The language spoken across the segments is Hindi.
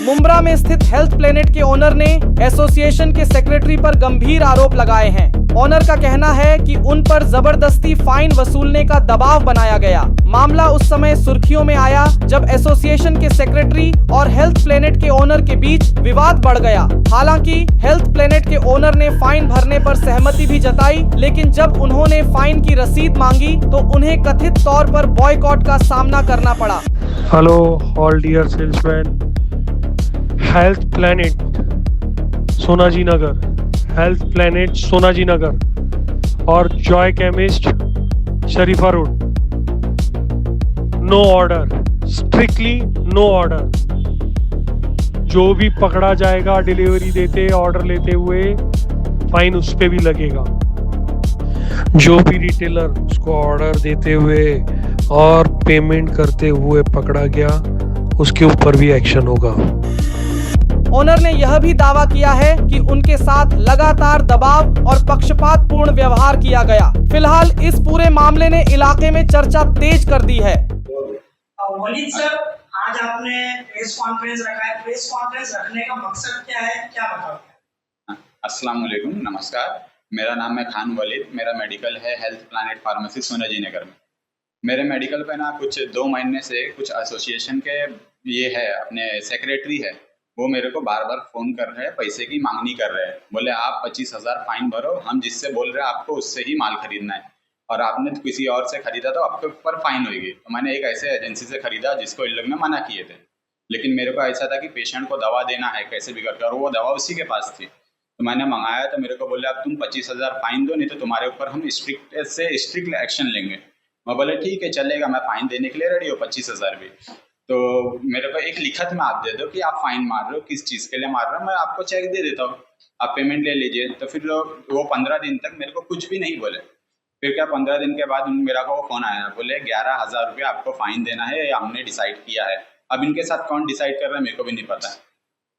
मुंब्रा में स्थित हेल्थ प्लेनेट के ओनर ने एसोसिएशन के सेक्रेटरी पर गंभीर आरोप लगाए हैं। ओनर का कहना है कि उन पर जबरदस्ती फाइन वसूलने का दबाव बनाया गया। मामला उस समय सुर्खियों में आया जब एसोसिएशन के सेक्रेटरी और हेल्थ प्लेनेट के ओनर के बीच विवाद बढ़ गया। हालांकि हेल्थ प्लेनेट के ओनर ने फाइन भरने पर सहमति भी जताई, लेकिन जब उन्होंने फाइन की रसीद मांगी तो उन्हें कथित तौर पर बॉयकॉट का सामना करना पड़ा। Hello all dear salesman, Health Planet Sonaji Nagar, Health Planet Sonaji Nagar और Joy Chemist Sharifa road, no order, strictly no order. जो भी पकड़ा जाएगा डिलीवरी देते ऑर्डर लेते हुए, फाइन उस पे भी लगेगा। जो भी रिटेलर उसको ऑर्डर देते हुए और पेमेंट करते हुए पकड़ा गया, उसके ऊपर भी एक्शन होगा। ओनर ने यह भी दावा किया है कि उनके साथ लगातार दबाव और पक्षपातपूर्ण व्यवहार किया गया। फिलहाल इस पूरे मामले ने इलाके में चर्चा तेज कर दी है। वलीद सर, आज आपने प्रेस कॉन्फ्रेंस रखा है, प्रेस कॉन्फ्रेंस रखने का मकसद क्या है, क्या बताओ? अस्सलाम वालेकुम, नमस्कार। मेरा नाम है खान वलीद, मेरा मेडिकल है हेल्थ प्लैनेट फार्मेसी सोनाजी नगर में। मेरे मेडिकल पे ना कुछ 2 महीने से कुछ एसोसिएशन के ये है अपने सेक्रेटरी है, वो मेरे को बार बार फ़ोन कर रहे हैं, पैसे की मांगनी कर रहे हैं। बोले आप 25,000 फाइन भरो, हम जिससे बोल रहे हैं आपको उससे ही माल खरीदना है, और आपने किसी और से खरीदा तो आपके ऊपर फाइन होगी। तो मैंने एक ऐसे एजेंसी से खरीदा जिसको इन लोग ने मना किए थे, लेकिन मेरे को ऐसा था कि पेशेंट को दवा देना है कैसे भी करके, और वो दवा उसी के पास थी। तो मैंने मंगाया तो मेरे को बोले अब तुम 25,000 फाइन दो, नहीं तो तुम्हारे ऊपर हम स्ट्रिक्ट एक्शन लेंगे। मैं बोले ठीक है चलेगा, मैं फाइन देने के लिए रेडी हूँ, 25,000 भी। तो मेरे को एक लिखत में आप दे दो कि आप फाइन मार रहे हो, किस चीज़ के लिए मार रहे हो, मैं आपको चेक दे देता हूँ, आप पेमेंट ले लीजिए। तो फिर वो 15 दिन तक मेरे को कुछ भी नहीं बोले। फिर क्या 15 दिन के बाद मेरा को फ़ोन आया, बोले 11,000 रुपये आपको फाइन देना है, ये हमने डिसाइड किया है। अब इनके साथ कौन डिसाइड कर रहा है मेरे को भी नहीं पता।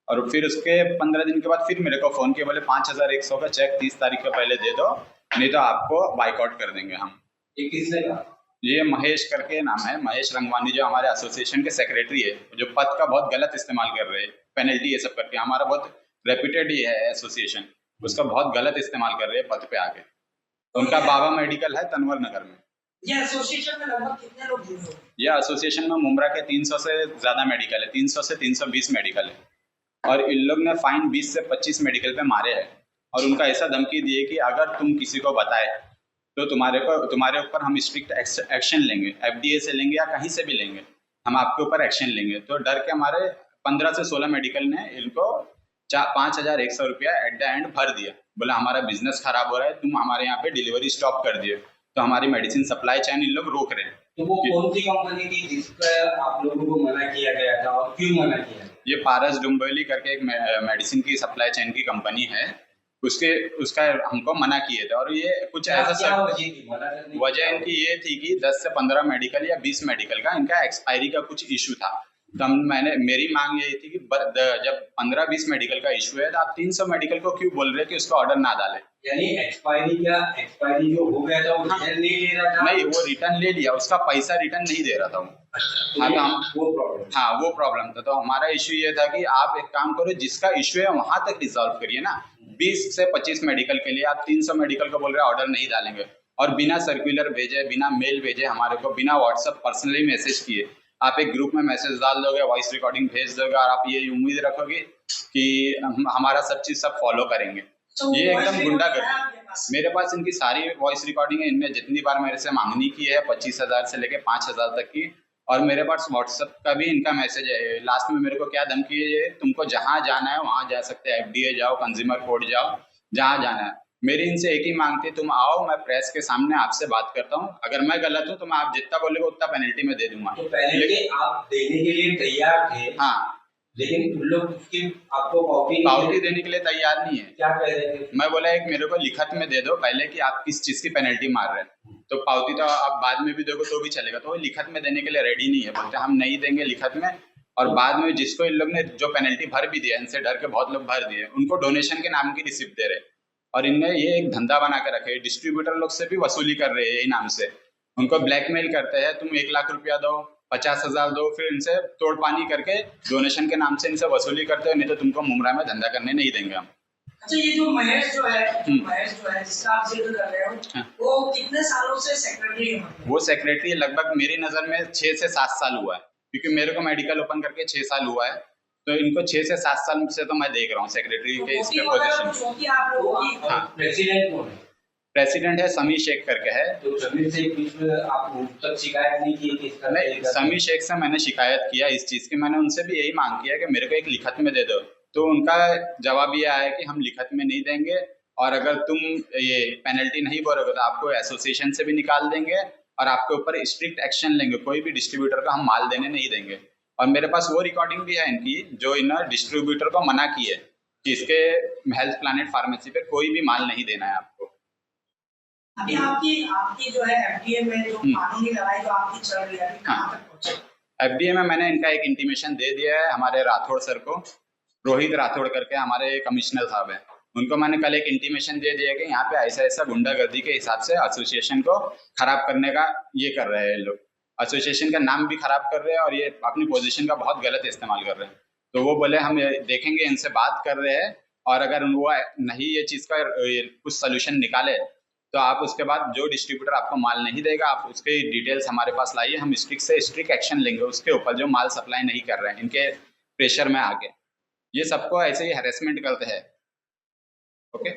और फिर उसके 15 दिन के बाद फिर मेरे को फ़ोन किया, बोले 5,100 का चेक 30 तारीख के पहले दे दो, नहीं तो आपको बाइकआउट कर देंगे हम। ये किसने कहा? ये महेश करके नाम है, महेश रंगवानी, जो हमारे एसोसिएशन के सेक्रेटरी है, जो पद का बहुत गलत इस्तेमाल कर रहे हैं, पेनल्टी ये सब करके। हमारा बहुत रेप्यूटेड ही है एसोसिएशन, उसका बहुत गलत इस्तेमाल कर रहे हैं पद पे आके। उनका बाबा मेडिकल है तनवर नगर में। ये एसोसिएशन में लगभग कितने लोग जुड़े हुए हैं? यह एसोसिएशन में मुंब्रा के 300 से ज़्यादा मेडिकल है, 300 से 320 मेडिकल है, और इन लोग ने फाइन 20 से 25 मेडिकल पे मारे हैं। और उनका ऐसा धमकी दिए कि अगर तुम किसी को बताए तो तुम्हारे ऊपर हम स्ट्रिक्ट एक्शन लेंगे, FDA से लेंगे या कहीं से भी लेंगे, हम आपके ऊपर एक्शन लेंगे। तो डर के हमारे 15 से 16 मेडिकल ने इनको 5,100 रुपया एट द एंड भर दिया। बोला हमारा बिजनेस खराब हो रहा है, तुम हमारे यहाँ पे डिलीवरी स्टॉप कर दिए, तो हमारी मेडिसिन सप्लाई चेन इन लोग रोक रहे हैं। तो वो कौन सी कंपनी थी जिसका आप लोगों को मना किया गया था और क्यों मना किया? ये पारस डुम्बेली करके एक मेडिसिन की सप्लाई चेन की कंपनी है, उसका हमको मना किए थे। और ये कुछ ऐसा वजह इनकी ये थी कि 10 से 15 मेडिकल या 20 मेडिकल का इनका एक्सपायरी का कुछ इशू था। तो मेरी मांग ये थी कि जब 15-20 मेडिकल का इशू है तो आप 300 मेडिकल को क्यों बोल रहे कि उसका ऑर्डर ना डाले? यानी एक्सपायरी जो हो गया था वो रिटर्न नहीं ले रहा था? नहीं, वो रिटर्न ले लिया, उसका पैसा रिटर्न नहीं दे रहा था वो। वो प्रॉब्लम था। तो हमारा इशू ये था कि आप एक काम करो, जिसका इशू है वहां तक रिजॉल्व करिए ना। 20 से 25 मेडिकल के लिए आप 300 मेडिकल को बोल रहे ऑर्डर नहीं डालेंगे, और बिना सर्कुलर भेजे, बिना मेल भेजे, हमारे को बिना व्हाट्सएप पर्सनली मैसेज किए आप एक ग्रुप में मैसेज डाल दोगे, वॉइस रिकॉर्डिंग भेज दोगे, और आप ये उम्मीद रखोगे कि हमारा सब चीज सब फॉलो करेंगे। ये एकदम गुंडागर्दी। मेरे पास इनकी सारी वॉइस रिकॉर्डिंग है, इनने जितनी बार मेरे से मांगनी की है 25,000 से लेके 5,000 तक की, और मेरे पास व्हाट्सएप का भी इनका मैसेज है। लास्ट में मेरे को क्या धमकी है, तुमको जहाँ जाना है वहाँ जा सकते हैं, FDA जाओ, कंज्यूमर कोर्ट जाओ, जहाँ जाना है। मेरी इनसे एक ही मांग थी, तुम आओ, मैं प्रेस के सामने आपसे बात करता हूँ, अगर मैं गलत हूँ तो मैं आप जितना बोलेगा उतना पेनल्टी में दे दूंगा। तो पेनल्टी आप देने के लिए तैयार थे? हाँ, लेकिन उन लोग आपको पावती देने के लिए तैयार नहीं है। क्या कह रहे थे? मैं बोला एक मेरे को लिखत में दे दो पहले कि आप किस चीज की पेनल्टी मार रहे हैं, तो पावती तो आप बाद में भी दोगे तो भी चलेगा। तो वो लिखत में देने के लिए रेडी नहीं है, बोलते हम नहीं देंगे लिखत में। और बाद में जिसको इन लोग ने जो पेनल्टी भर भी दिया, इनसे डर के बहुत लोग भर दिए, उनको डोनेशन के नाम की रिसिप्ट दे रहे, और इनने ये एक धंधा बना कर रखे। डिस्ट्रीब्यूटर लोग से भी वसूली कर रहे हैं यही नाम से, उनको ब्लैकमेल करते हैं, तुम 1 लाख रुपया दो, 50,000 दो, फिर इनसे तोड़ पानी करके डोनेशन के नाम से इनसे वसूली करते हो, नहीं तो तुमको मुमरा में धंधा करने नहीं देंगे हम। अच्छा, ये जो महेश जो है जिसका आप जिक्र कर रहे हो, हाँ। वो कितने सालों से सेक्रेटरी है? वो सेक्रेटरी लगभग मेरी नज़र में 6 से 7 साल हुआ है, क्योंकि मेरे को मेडिकल ओपन करके 6 साल हुआ है, तो इनको 6 से 7 साल से तो मैं देख रहा हूँ सेक्रेटरी के इस पे पोजीशन। चौकी आप लोगों की हाँ, प्रेसिडेंट कौन है? प्रेसिडेंट है समी शेख करके है। तो समीर से बीच में आप उन तक शिकायत नहीं की कि इसका नहीं, समी शेख से मैंने शिकायत किया इस चीज़ की, मैंने उनसे भी यही मांग किया कि मेरे को एक लिखत में दे दो, तो उनका जवाब ये आया कि हम लिखत में नहीं देंगे, और अगर तुम ये पेनल्टी नहीं भरोगे तो आपको एसोसिएशन से भी निकाल देंगे और आपके ऊपर स्ट्रिक्ट एक्शन लेंगे, कोई भी डिस्ट्रीब्यूटर का हम माल देने नहीं देंगे। और मेरे पास वो रिकॉर्डिंग भी है इनकी, जो इन डिस्ट्रीब्यूटर को मना की है कि इसके हेल्थ प्लैनेट फार्मेसी पे कोई भी माल नहीं देना है आपको। अभी आपकी जो है एफडीए में जो कानूनी लड़ाई जो आपकी चल रही है, अभी कहाँ तक पहुंचे? एफडीए में मैंने इनका एक इंटीमेशन दे दिया है हमारे राठौड़ सर को, रोहित राठौड़ करके हमारे कमिश्नर साहब हैं, उनको मैंने कल एक इंटीमेशन दे दिया कि यहाँ पे ऐसा ऐसा गुंडागर्दी के हिसाब से एसोसिएशन को खराब करने का ये कर रहे हैं लोग, एसोसिएशन का नाम भी खराब कर रहे हैं और ये अपनी पोजीशन का बहुत गलत इस्तेमाल कर रहे हैं। तो वो बोले हम देखेंगे, इनसे बात कर रहे हैं, और अगर वो नहीं ये चीज़ का कुछ सोल्यूशन निकाले तो आप उसके बाद जो डिस्ट्रीब्यूटर आपको माल नहीं देगा, आप उसके डिटेल्स हमारे पास लाइए, हम स्ट्रिक्ट से स्ट्रिक्ट एक्शन लेंगे उसके ऊपर जो माल सप्लाई नहीं कर रहे हैं इनके प्रेशर में आके। ये सबको ऐसे ही हैरेसमेंट करते हैं। ओके,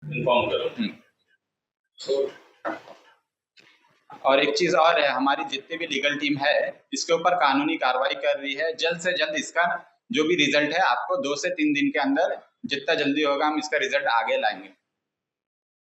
इन्फॉर्म करो। और एक चीज और है, हमारी जितनी भी लीगल टीम है इसके ऊपर कानूनी कार्रवाई कर रही है, जल्द से जल्द इसका जो भी रिजल्ट है आपको 2 से 3 दिन के अंदर जितना जल्दी होगा हम इसका रिजल्ट आगे लाएंगे।